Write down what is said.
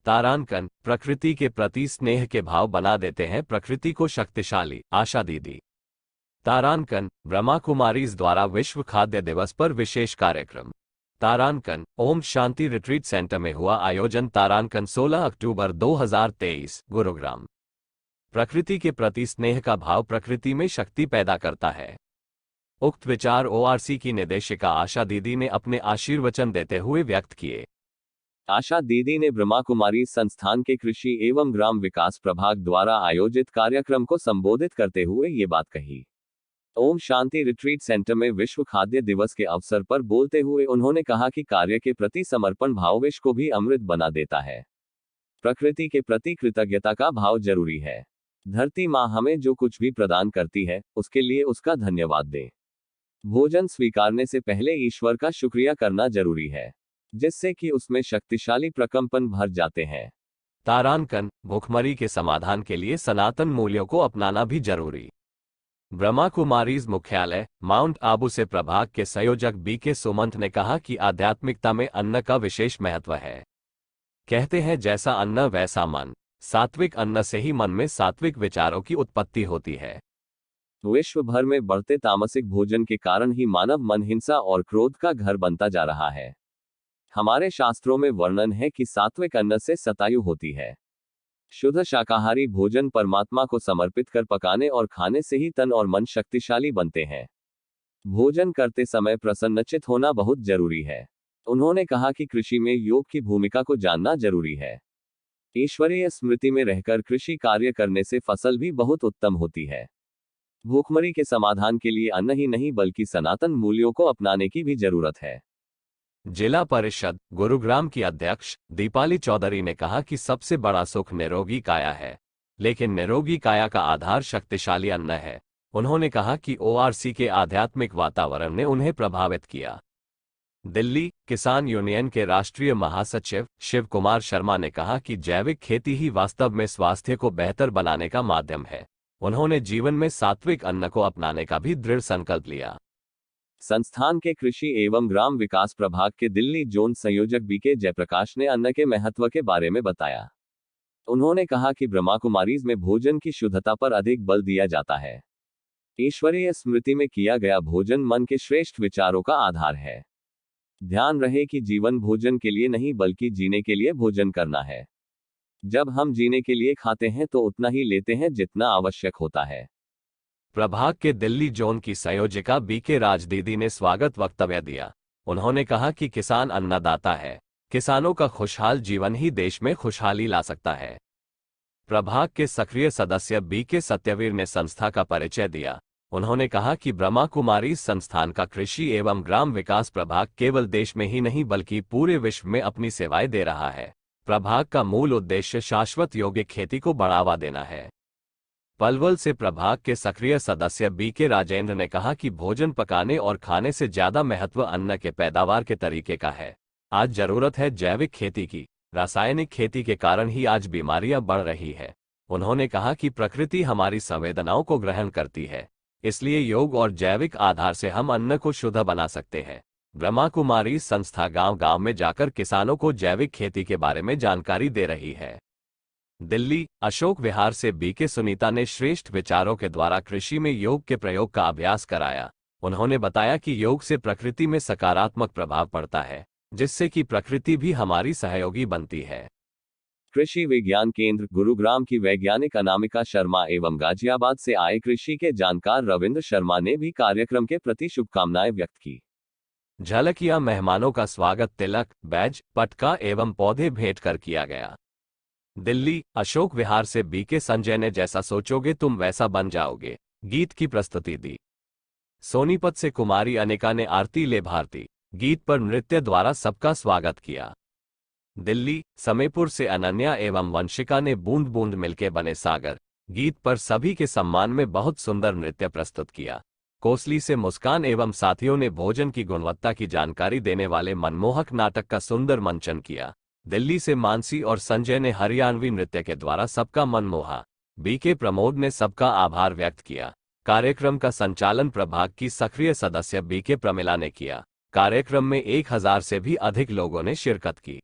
तारांकन प्रकृति के प्रति स्नेह के भाव बना देते हैं प्रकृति को शक्तिशाली। आशा दीदी। तारांकन ब्रह्मा कुमारीज द्वारा विश्व खाद्य दिवस पर विशेष कार्यक्रम। तारांकन ओम शांति रिट्रीट सेंटर में हुआ आयोजन। तारांकन 16 अक्टूबर 2023 गुरुग्राम। प्रकृति के प्रति स्नेह का भाव प्रकृति में शक्ति पैदा करता है। उक्त विचार ओआरसी की निदेशिका आशा दीदी ने अपने आशीर्वचन देते हुए व्यक्त किए। आशा दीदी ने ब्रह्मा कुमारी संस्थान के कृषि एवं ग्राम विकास प्रभाग द्वारा आयोजित कार्यक्रम को संबोधित करते हुए ये बात कही। ओम शांति रिट्रीट सेंटर में विश्व खाद्य दिवस के अवसर पर बोलते हुए उन्होंने कहा कि कार्य के प्रति समर्पण भाव विश्व को भी अमृत बना देता है। प्रकृति के प्रति कृतज्ञता का भाव जरूरी है। धरती माँ हमें जो कुछ भी प्रदान करती है उसके लिए उसका धन्यवाद दें। भोजन स्वीकारने से पहले ईश्वर का शुक्रिया करना जरूरी है, जिससे कि उसमें शक्तिशाली प्रकंपन भर जाते हैं। तारांकन भूखमरी के समाधान के लिए सनातन मूल्यों को अपनाना भी जरूरी। ब्रह्मा कुमारीज मुख्यालय माउंट आबू से प्रभाग के संयोजक बीके सुमंत ने कहा कि आध्यात्मिकता में अन्न का विशेष महत्व है। कहते हैं जैसा अन्न वैसा मन। सात्विक अन्न से ही मन में सात्विक विचारों की उत्पत्ति होती है। विश्व भर में बढ़ते तामसिक भोजन के कारण ही मानव मन हिंसा और क्रोध का घर बनता जा रहा है। हमारे शास्त्रों में वर्णन है कि सात्विक अन्न से शतायु होती है। शुद्ध शाकाहारी भोजन परमात्मा को समर्पित कर पकाने और खाने से ही तन और मन शक्तिशाली बनते हैं। भोजन करते समय प्रसन्नचित होना बहुत जरूरी है। उन्होंने कहा कि कृषि में योग की भूमिका को जानना जरूरी है। ईश्वरीय स्मृति में रहकर कृषि कार्य करने से फसल भी बहुत उत्तम होती है। भूखमरी के समाधान के लिए अन्न ही नहीं बल्कि सनातन मूल्यों को अपनाने की भी जरूरत है। जिला परिषद गुरुग्राम की अध्यक्ष दीपाली चौधरी ने कहा कि सबसे बड़ा सुख निरोगी काया है, लेकिन निरोगी काया का आधार शक्तिशाली अन्न है। उन्होंने कहा कि ओआरसी के आध्यात्मिक वातावरण ने उन्हें प्रभावित किया। दिल्ली किसान यूनियन के राष्ट्रीय महासचिव शिव कुमार शर्मा ने कहा कि जैविक खेती ही वास्तव में स्वास्थ्य को बेहतर बनाने का माध्यम है। उन्होंने जीवन में सात्विक अन्न को अपनाने का भी दृढ़ संकल्प लिया। संस्थान के कृषि एवं ग्राम विकास प्रभाग के दिल्ली जोन संयोजक बीके जयप्रकाश ने अन्न के महत्व के बारे में बताया। उन्होंने कहा कि ब्रह्मा कुमारीज में भोजन की शुद्धता पर अधिक बल दिया जाता है। ईश्वरीय स्मृति में किया गया भोजन मन के श्रेष्ठ विचारों का आधार है। ध्यान रहे कि जीवन भोजन के लिए नहीं बल्कि जीने के लिए भोजन करना है। जब हम जीने के लिए खाते हैं तो उतना ही लेते हैं जितना आवश्यक होता है। प्रभाग के दिल्ली जोन की संयोजिका बीके राज दीदी ने स्वागत वक्तव्य दिया। उन्होंने कहा कि किसान अन्नदाता है। किसानों का खुशहाल जीवन ही देश में खुशहाली ला सकता है। प्रभाग के सक्रिय सदस्य बीके सत्यवीर ने संस्था का परिचय दिया। उन्होंने कहा कि ब्रह्मा कुमारी संस्थान का कृषि एवं ग्राम विकास प्रभाग केवल देश में ही नहीं बल्कि पूरे विश्व में अपनी सेवाएं दे रहा है। प्रभाग का मूल उद्देश्य शाश्वत योगिक खेती को बढ़ावा देना है। पलवल से प्रभाग के सक्रिय सदस्य बीके राजेंद्र ने कहा कि भोजन पकाने और खाने से ज्यादा महत्व अन्न के पैदावार के तरीके का है। आज जरूरत है जैविक खेती की। रासायनिक खेती के कारण ही आज बीमारियां बढ़ रही है। उन्होंने कहा कि प्रकृति हमारी संवेदनाओं को ग्रहण करती है, इसलिए योग और जैविक आधार से हम अन्न को शुद्ध बना सकते हैं। ब्रह्मा कुमारी संस्था गांव-गांव में जाकर किसानों को जैविक खेती के बारे में जानकारी दे रही है। दिल्ली अशोक विहार से बीके सुनीता ने श्रेष्ठ विचारों के द्वारा कृषि में योग के प्रयोग का अभ्यास कराया। उन्होंने बताया कि योग से प्रकृति में सकारात्मक प्रभाव पड़ता है, जिससे कि प्रकृति भी हमारी सहयोगी बनती है। कृषि विज्ञान केंद्र गुरुग्राम की वैज्ञानिक अनामिका शर्मा एवं गाजियाबाद से आए कृषि के जानकार रविंद्र शर्मा ने भी कार्यक्रम के प्रति शुभकामनाएं व्यक्त की। झलकिया मेहमानों का स्वागत तिलक, बैज, पटका एवं पौधे भेंट कर किया गया। दिल्ली अशोक विहार से बीके संजय ने जैसा सोचोगे तुम वैसा बन जाओगे गीत की प्रस्तुति दी। सोनीपत से कुमारी अनिका ने आरती ले भारती गीत पर नृत्य द्वारा सबका स्वागत किया। दिल्ली समेपुर से अनन्या एवं वंशिका ने बूंद बूंद मिलके बने सागर गीत पर सभी के सम्मान में बहुत सुंदर नृत्य प्रस्तुत किया। कोसली से मुस्कान एवं साथियों ने भोजन की गुणवत्ता की जानकारी देने वाले मनमोहक नाटक का सुंदर मंचन किया। दिल्ली से मानसी और संजय ने हरियाणवी नृत्य के द्वारा सबका मन मोहा। बीके प्रमोद ने सबका आभार व्यक्त किया। कार्यक्रम का संचालन प्रभाग की सक्रिय सदस्य बीके प्रमिला ने किया। कार्यक्रम में 1000 से भी अधिक लोगों ने शिरकत की।